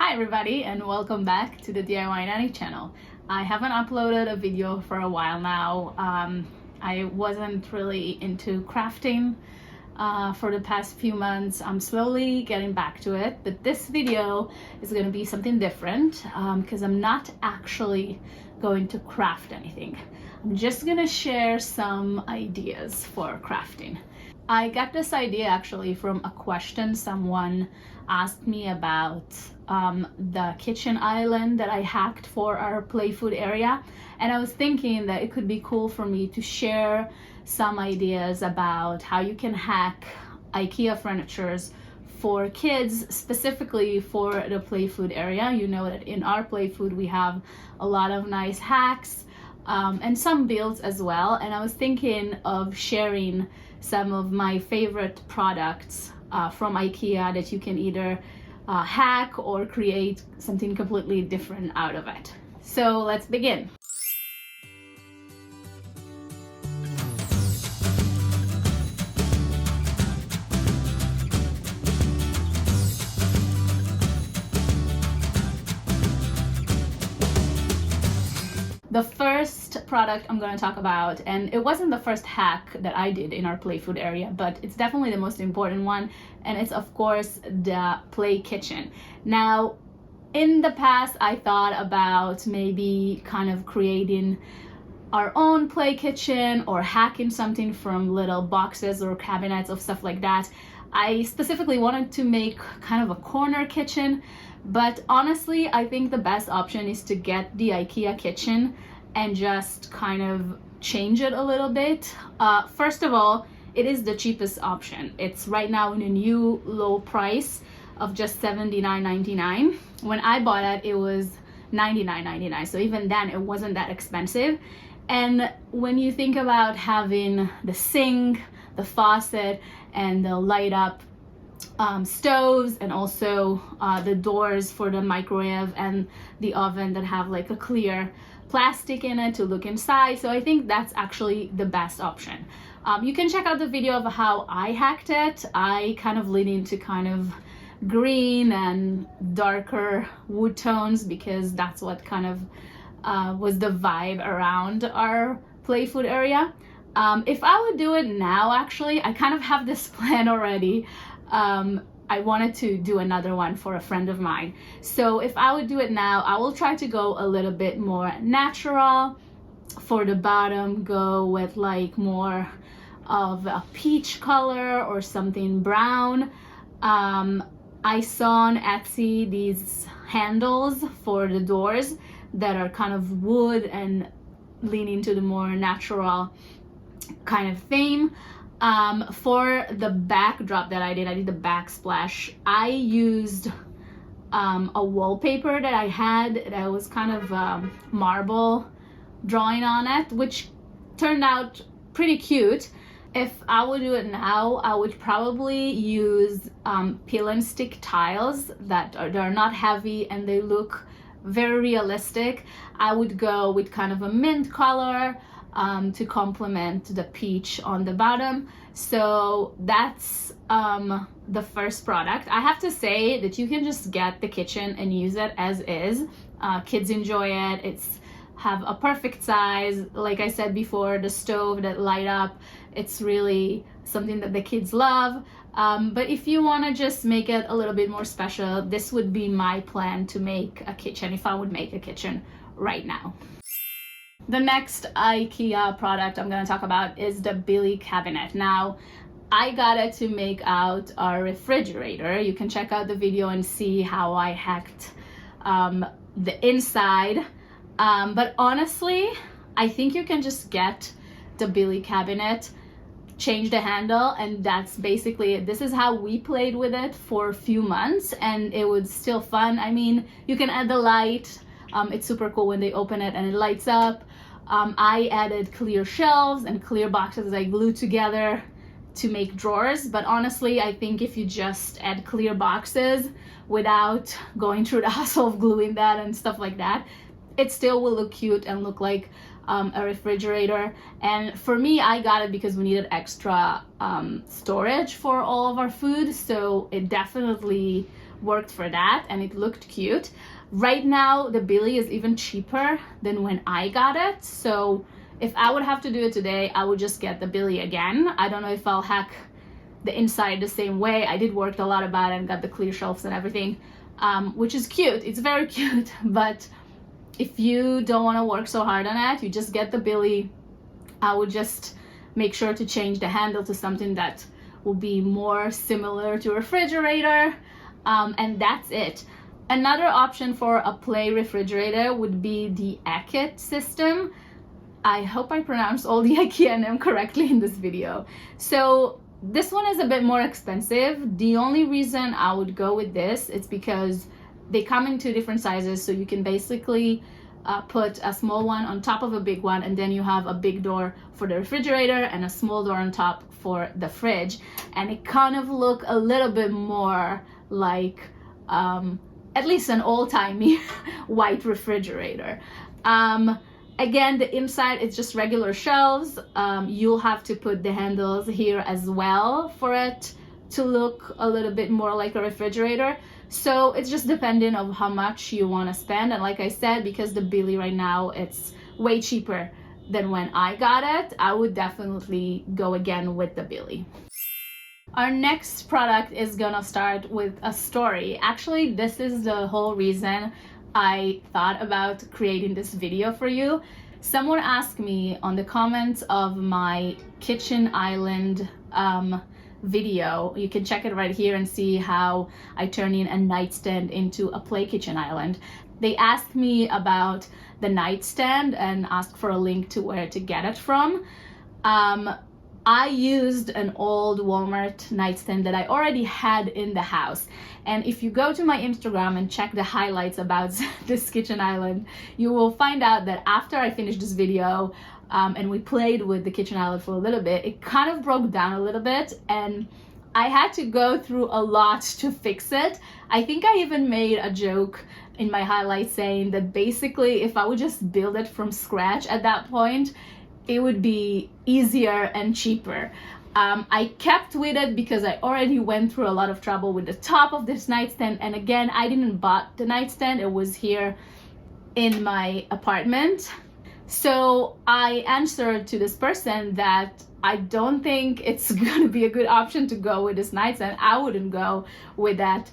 Hi everybody and welcome back to the DIY Nanny channel. I haven't uploaded a video for a while now. I wasn't really into crafting for the past few months. I'm slowly getting back to it, but this video is going to be something different because I'm not actually going to craft anything. I'm just going to share some ideas for crafting. I got this idea actually from a question someone asked me about the kitchen island that I hacked for our play food area, and I was thinking that it could be cool for me to share some ideas about how you can hack IKEA furnitures for kids, specifically for the play food area. You know that in our play food we have a lot of nice hacks and some builds as well, and I was thinking of sharing some of my favorite products from IKEA that you can either hack or create something completely different out of it. So let's begin. The first product I'm going to talk about, and it wasn't the first hack that I did in our play food area, but it's definitely the most important one, and it's of course the play kitchen. Now, in the past I thought about maybe kind of creating our own play kitchen or hacking something from little boxes or cabinets of stuff like that. I specifically wanted to make kind of a corner kitchen, but honestly I think the best option is to get the IKEA kitchen and just kind of change it a little bit. First of all, it is the cheapest option. It's right now in a new low price of just $79.99. When I bought it, it was $99.99, so even then it wasn't that expensive. And when you think about having the sink, the faucet, and the light up stoves, and also the doors for the microwave and the oven that have like a clear plastic in it to look inside, so I think that's actually the best option. You can check out the video of how I hacked it. I kind of lean into kind of green and darker wood tones because that's what kind of was the vibe around our play food area. If I would do it now, actually I kind of have this plan already. I wanted to do another one for a friend of mine. So if I would do it now, I will try to go a little bit more natural. For the bottom, go with like more of a peach color or something brown. I saw on Etsy these handles for the doors that are kind of wood and leaning to the more natural kind of theme. For the backdrop that I did the backsplash. I used a wallpaper that I had that was kind of marble drawing on it, which turned out pretty cute. If I would do it now, I would probably use peel and stick tiles that are not heavy and they look very realistic. I would go with kind of a mint color to complement the peach on the bottom. So that's the first product. I have to say that you can just get the kitchen and use it as is. Kids enjoy it. It's have a perfect size. Like I said before, the stove that light up, it's really something that the kids love. But if you want to just make it a little bit more special, this would be my plan to make a kitchen if I would make a kitchen right now. The next IKEA product I'm going to talk about is the Billy cabinet. Now, I got it to make out our refrigerator. You can check out the video and see how I hacked the inside. But honestly, I think you can just get the Billy cabinet, change the handle, and that's basically it. This is how we played with it for a few months, and it was still fun. I mean, you can add the light. It's super cool when they open it and it lights up. I added clear shelves and clear boxes I glued together to make drawers, but honestly I think if you just add clear boxes without going through the hassle of gluing that and stuff like that, it still will look cute and look like a refrigerator. And for me, I got it because we needed extra storage for all of our food, so it definitely worked for that and it looked cute. Right now, the Billy is even cheaper than when I got it. So if I would have to do it today, I would just get the Billy again. I don't know if I'll hack the inside the same way. I did work a lot about it and got the clear shelves and everything, which is cute. It's very cute, but if you don't want to work so hard on it, you just get the Billy. I would just make sure to change the handle to something that will be more similar to a refrigerator, and that's it. Another option for a play refrigerator would be the IKEA system. I hope I pronounced all the IKEA name correctly in this video. So this one is a bit more expensive. The only reason I would go with this is because they come in 2 different sizes, so you can basically put a small one on top of a big one, and then you have a big door for the refrigerator and a small door on top for the fridge, and it kind of look a little bit more like at least an old-timey white refrigerator. Again, the inside it's just regular shelves. You'll have to put the handles here as well for it to look a little bit more like a refrigerator. So it's just depending on how much you want to spend. And like I said, because the Billy right now, it's way cheaper than when I got it, I would definitely go again with the Billy. Our next product is gonna start with a story. Actually, this is the whole reason I thought about creating this video for you. Someone asked me on the comments of my kitchen island video. You can check it right here and see how I turn in a nightstand into a play kitchen island. They asked me about the nightstand and asked for a link to where to get it from. I used an old Walmart nightstand that I already had in the house. And if you go to my Instagram and check the highlights about this kitchen island, you will find out that after I finished this video, and we played with the kitchen island for a little bit, it kind of broke down a little bit and I had to go through a lot to fix it. I think I even made a joke in my highlights saying that basically if I would just build it from scratch at that point, it would be easier and cheaper. I kept with it because I already went through a lot of trouble with the top of this nightstand, and again, I didn't buy the nightstand, it was here in my apartment. So I answered to this person that I don't think it's gonna be a good option to go with this nightstand. I wouldn't go with that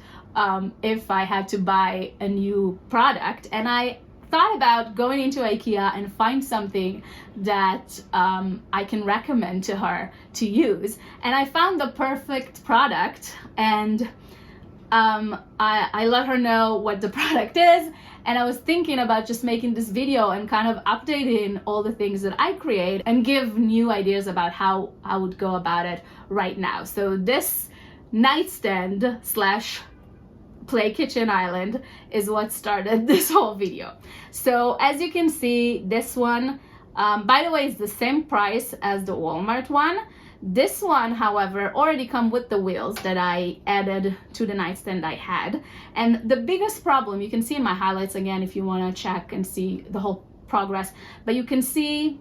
if I had to buy a new product. And I thought about going into IKEA and find something that I can recommend to her to use. And I found the perfect product, and I let her know what the product is. And I was thinking about just making this video and kind of updating all the things that I create and give new ideas about how I would go about it right now. So this nightstand slash play kitchen island is what started this whole video. So as you can see, this one, by the way, is the same price as the Walmart one. This one, however, already come with the wheels that I added to the nightstand I had. And the biggest problem, you can see in my highlights again if you want to check and see the whole progress, but you can see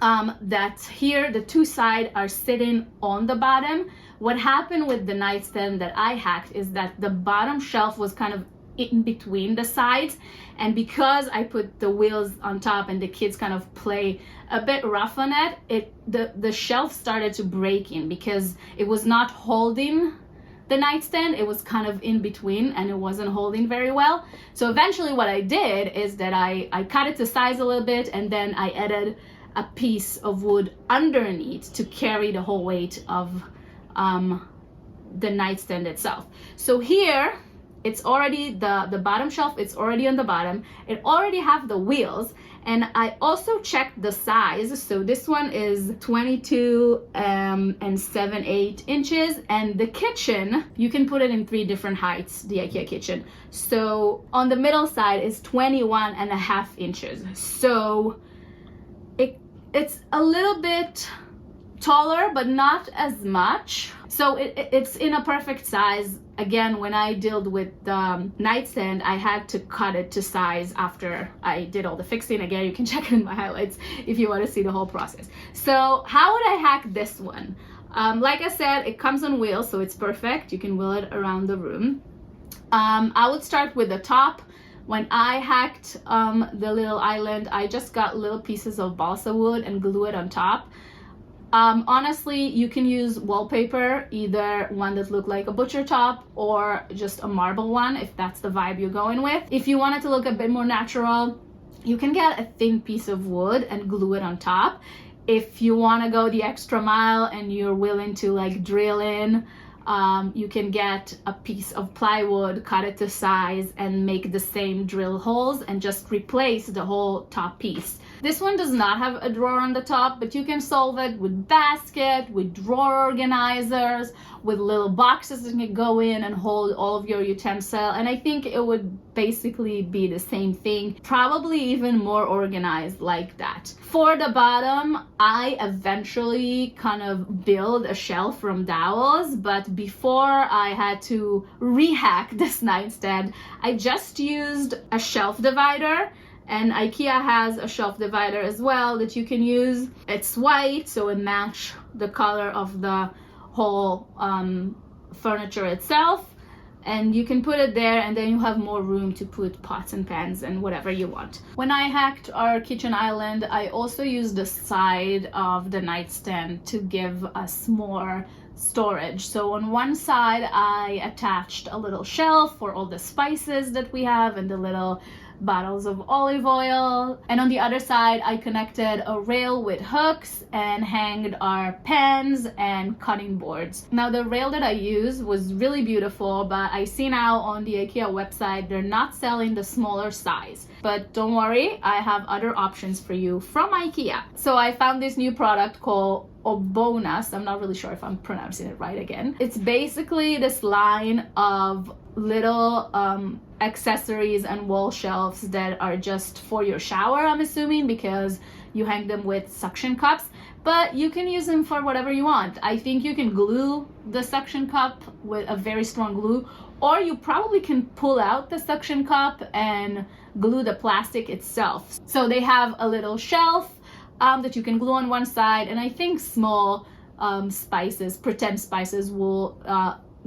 that here the 2 sides are sitting on the bottom. What happened with the nightstand that I hacked is that the bottom shelf was kind of in between the sides, and because I put the wheels on top and the kids kind of play a bit rough on it, the shelf started to break in because it was not holding the nightstand. It was kind of in between and it wasn't holding very well. So eventually what I did is that I cut it to size a little bit, and then I added a piece of wood underneath to carry the whole weight of the nightstand itself. So here it's already the bottom shelf, it's already on the bottom, it already have the wheels, and I also checked the size. So this one is 22 and 7/8 inches, and the kitchen, you can put it in 3 different heights, the IKEA kitchen. So on the middle side is 21.5 inches. So it's a little bit taller, but not as much. So it's in a perfect size. Again, when I dealt with the nightstand, I had to cut it to size after I did all the fixing. Again, you can check it in my highlights if you want to see the whole process. So how would I hack this one? Like I said, it comes on wheels, so it's perfect. You can wheel it around the room. I would start with the top. When I hacked the little island, I just got little pieces of balsa wood and glue it on top. Honestly, you can use wallpaper, either one that looked like a butcher top or just a marble one, if that's the vibe you're going with. If you want it to look a bit more natural, you can get a thin piece of wood and glue it on top. If you want to go the extra mile and you're willing to like drill in, you can get a piece of plywood, cut it to size, and make the same drill holes and just replace the whole top piece. This one does not have a drawer on the top, but you can solve it with basket, with drawer organizers, with little boxes that can go in and hold all of your utensil. And I think it would basically be the same thing, probably even more organized like that. For the bottom, I eventually kind of build a shelf from dowels, but before I had to rehack this nightstand, I just used a shelf divider. And IKEA has a shelf divider as well that you can use. It's white, so it matches the color of the whole furniture itself. And you can put it there, and then you have more room to put pots and pans and whatever you want. When I hacked our kitchen island, I also used the side of the nightstand to give us more storage. So on one side, I attached a little shelf for all the spices that we have and the little bottles of olive oil, and on the other side I connected a rail with hooks and hanged our pans and cutting boards. Now the rail that I used was really beautiful, but I see now on the IKEA website they're not selling the smaller size. But don't worry, I have other options for you from IKEA. So I found this new product called Obonas. I'm not really sure if I'm pronouncing it right again. It's basically this line of little accessories and wall shelves that are just for your shower, I'm assuming, because you hang them with suction cups, but you can use them for whatever you want. I think you can glue the suction cup with a very strong glue, or you probably can pull out the suction cup and glue the plastic itself. So they have a little shelf that you can glue on one side, and I think small spices, pretend spices, will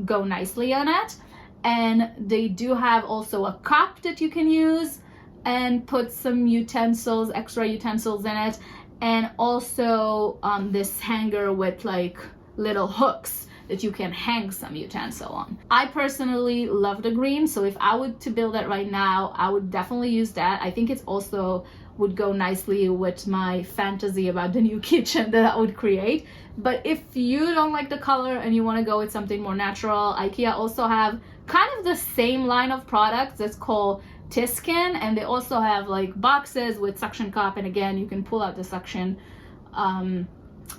go nicely on it. And they do have also a cup that you can use and put some utensils, extra utensils in it, and also this hanger with like little hooks that you can hang some utensil on. I personally love the green, so if I were to build it right now, I would definitely use that. I think it's also would go nicely with my fantasy about the new kitchen that I would create. But if you don't like the color and you want to go with something more natural, IKEA also have kind of the same line of products that's called Tiskin, and they also have like boxes with suction cup, and again you can pull out the suction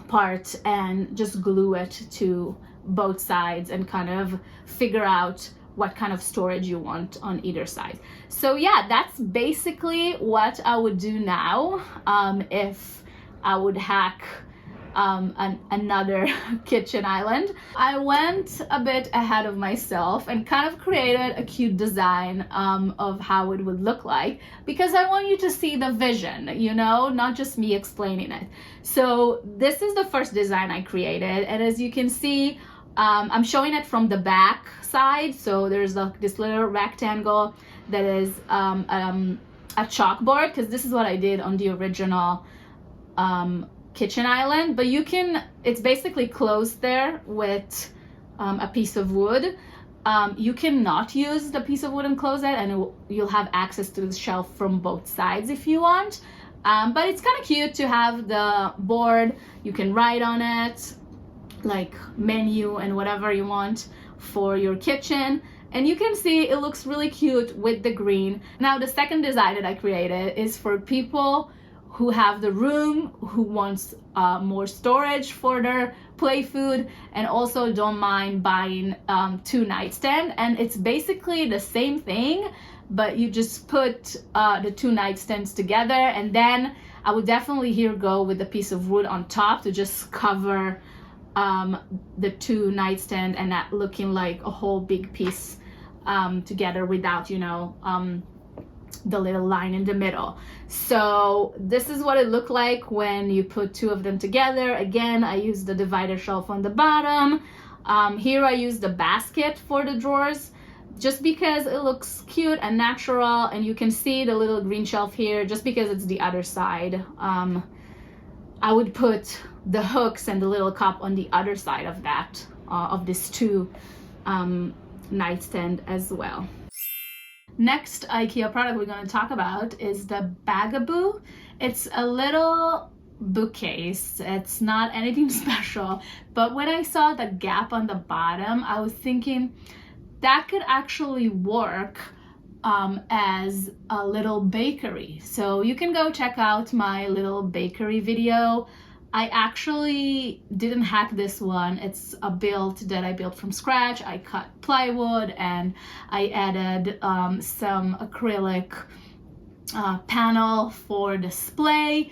part and just glue it to both sides and kind of figure out what kind of storage you want on either side. So yeah, that's basically what I would do now if I would hack another kitchen island. I went a bit ahead of myself and kind of created a cute design of how it would look like, because I want you to see the vision, you know, not just me explaining it. So this is the first design I created, and as you can see, I'm showing it from the back side. So there's this little rectangle that is a chalkboard, because this is what I did on the original kitchen island, but you can, it's basically closed there with a piece of wood. You cannot use the piece of wood and close it, and you'll have access to the shelf from both sides if you want. But it's kind of cute to have the board. You can write on it like menu and whatever you want for your kitchen, and you can see it looks really cute with the green. Now the second design that I created is for people who have the room, who wants more storage for their play food, and also don't mind buying two nightstands. And it's basically the same thing, but you just put the two nightstands together, and then I would definitely here go with a piece of wood on top to just cover the two nightstand and not looking like a whole big piece together without, you know, the little line in the middle. So this is what it looked like when you put two of them together. Again, I used the divider shelf on the bottom. Here I used the basket for the drawers. just because it looks cute and natural, and you can see the little green shelf here just because it's the other side. I would put the hooks and the little cup on the other side of that, of this two nightstand as well. Next IKEA product we're going to talk about is the Bagaboo. It's a little bookcase. It's not anything special, but when I saw the gap on the bottom, I was thinking that could actually work as a little bakery. So you can go check out my little bakery video. I actually didn't hack this one. It's a build that I built from scratch. I cut plywood and I added some acrylic panel for display.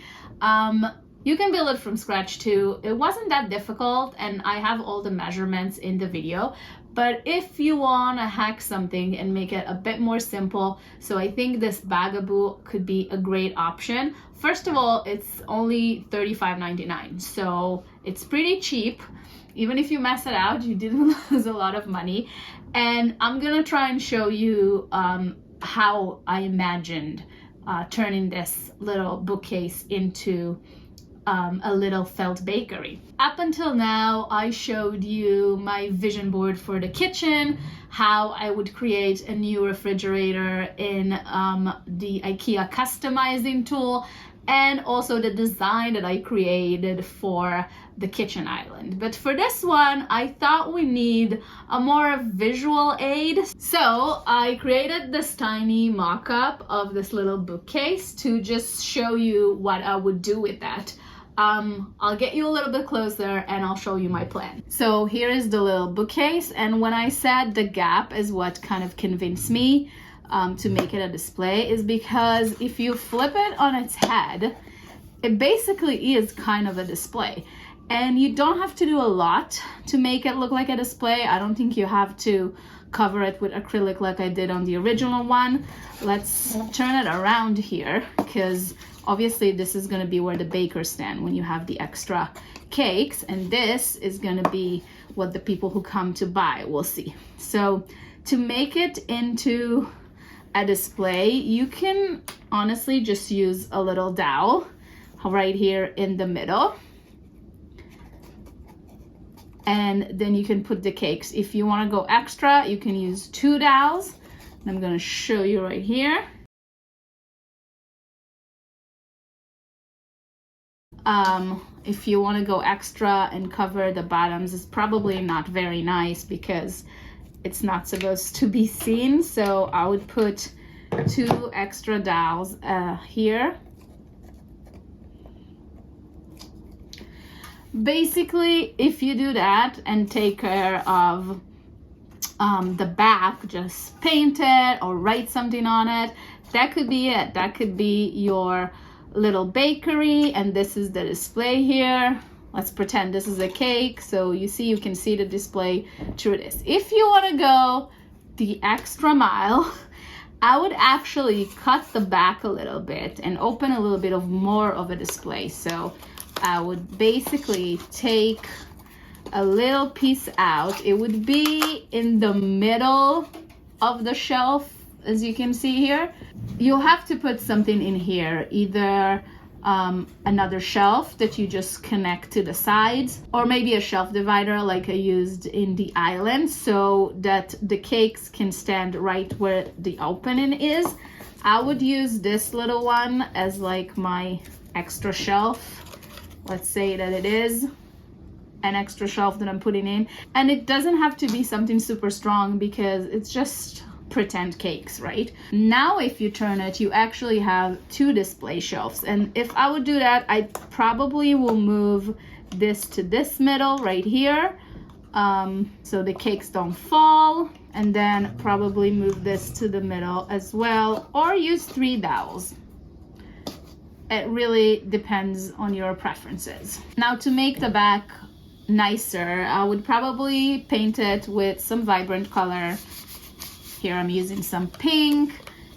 You can build it from scratch too. It wasn't that difficult, and I have all the measurements in the video. But if you want to hack something and make it a bit more simple, so I think this Bagaboo could be a great option. First of all, it's only $35.99, so it's pretty cheap. Even if you mess it out, you didn't lose a lot of money. And I'm gonna try and show you how I imagined turning this little bookcase into a little felt bakery. Up until now, I showed you my vision board for the kitchen, how I would create a new refrigerator in the IKEA customizing tool, and also the design that I created for the kitchen island. But for this one, I thought we need a more visual aid. So I created this tiny mock-up of this little bookcase to just show you what I would do with that. I'll get you a little bit closer and I'll show you my plan. So here is the little bookcase, and when I said the gap is what kind of convinced me to make it a display, is because if you flip it on its head, it basically is kind of a display. And you don't have to do a lot to make it look like a display. I don't think you have to cover it with acrylic like I did on the original one. Let's turn it around here, because obviously this is going to be where the bakers stand when you have the extra cakes, and this is going to be what the people who come to buy will see. So to make it into a display, you can honestly just use a little dowel right here in the middle, and then you can put the cakes. If you want to go extra, you can use 2 dowels. I'm going to show you right here. If you want to go extra and cover the bottoms, it's probably not very nice because it's not supposed to be seen. So I would put 2 extra dowels here. Basically, if you do that and take care of the back, just paint it or write something on it, that could be it. That could be your little bakery, and this is the display here. Let's pretend this is a cake, so you see, you can see the display through this. If you want to go the extra mile, I would actually cut the back a little bit and open a little bit of more of a display. So I would basically take a little piece out. It would be in the middle of the shelf, as you can see here. You'll have to put something in here, either another shelf that you just connect to the sides, or maybe a shelf divider like I used in the island, so that the cakes can stand right where the opening is. I would use this little one as like my extra shelf. Let's say that it is an extra shelf that I'm putting in, and it doesn't have to be something super strong because it's just pretend cakes, right? Now if you turn it, you actually have 2 display shelves, and if I would do that, I probably will move this to this middle right here, so the cakes don't fall, and then probably move this to the middle as well, or use 3 dowels. It really depends on your preferences. Now to make the back nicer, I would probably paint it with some vibrant color. Here I'm using some pink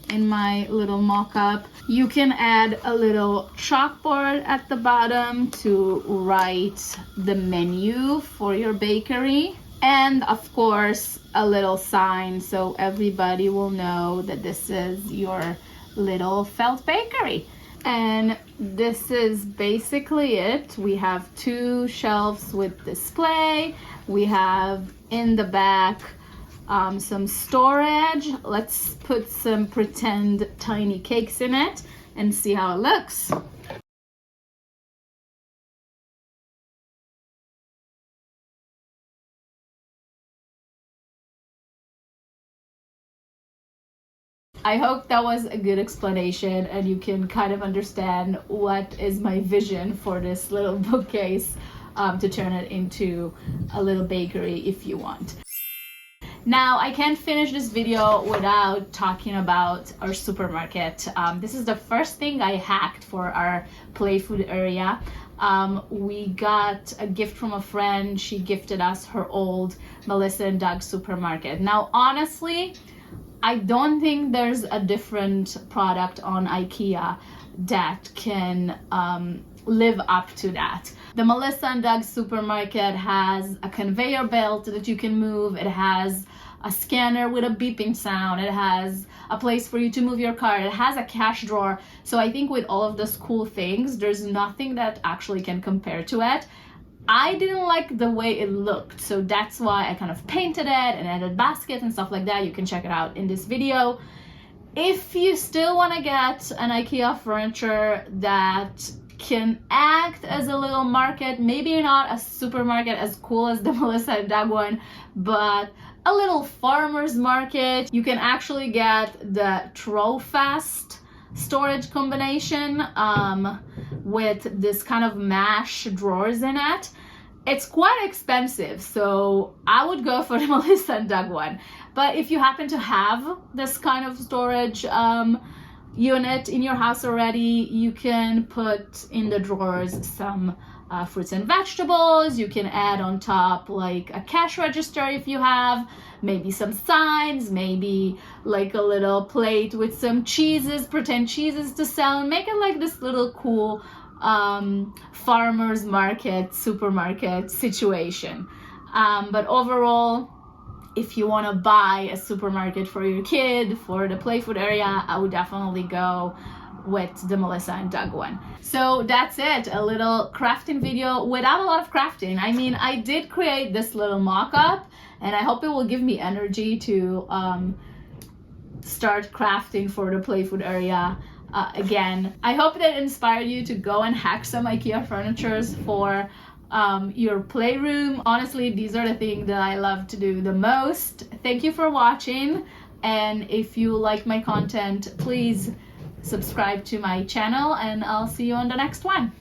in my little mock-up. You can add a little chalkboard at the bottom to write the menu for your bakery. And of course, a little sign so everybody will know that this is your little felt bakery. And this is basically it. We have 2 shelves with display. We have in the back some storage. Let's put some pretend tiny cakes in it and see how it looks. I hope that was a good explanation and you can kind of understand what is my vision for this little bookcase, to turn it into a little bakery if you want. Now, I can't finish this video without talking about our supermarket. This is the first thing I hacked for our play food area. We got a gift from a friend. She gifted us her old Melissa and Doug supermarket. Now, honestly, I don't think there's a different product on IKEA that can live up to that. The Melissa and Doug supermarket has a conveyor belt that you can move. It has a scanner with a beeping sound. It has a place for you to move your card. It has a cash drawer. So I think with all of those cool things, there's nothing that actually can compare to it. I didn't like the way it looked, so that's why I kind of painted it and added baskets and stuff like that. You can check it out in this video. If you still want to get an IKEA furniture that can act as a little market, maybe not a supermarket as cool as the Melissa and Doug one, but a little farmer's market, you can actually get the Trofast storage combination with this kind of mesh drawers in it. It's quite expensive, so I would go for the Melissa and Doug one. But if you happen to have this kind of storage unit in your house already, you can put in the drawers some fruits and vegetables. You can add on top like a cash register if you have, maybe some signs, maybe like a little plate with some cheeses, pretend cheeses to sell, and make it like this little cool farmer's market, supermarket situation. But overall, if you want to buy a supermarket for your kid, for the play food area, I would definitely go with the Melissa and Doug one. So that's it, a little crafting video without a lot of crafting. I mean, I did create this little mock-up and I hope it will give me energy to start crafting for the play food area again. I hope that inspired you to go and hack some IKEA furnitures for your playroom. Honestly, these are the things that I love to do the most. Thank you for watching, and if you like my content, please subscribe to my channel and I'll see you on the next one.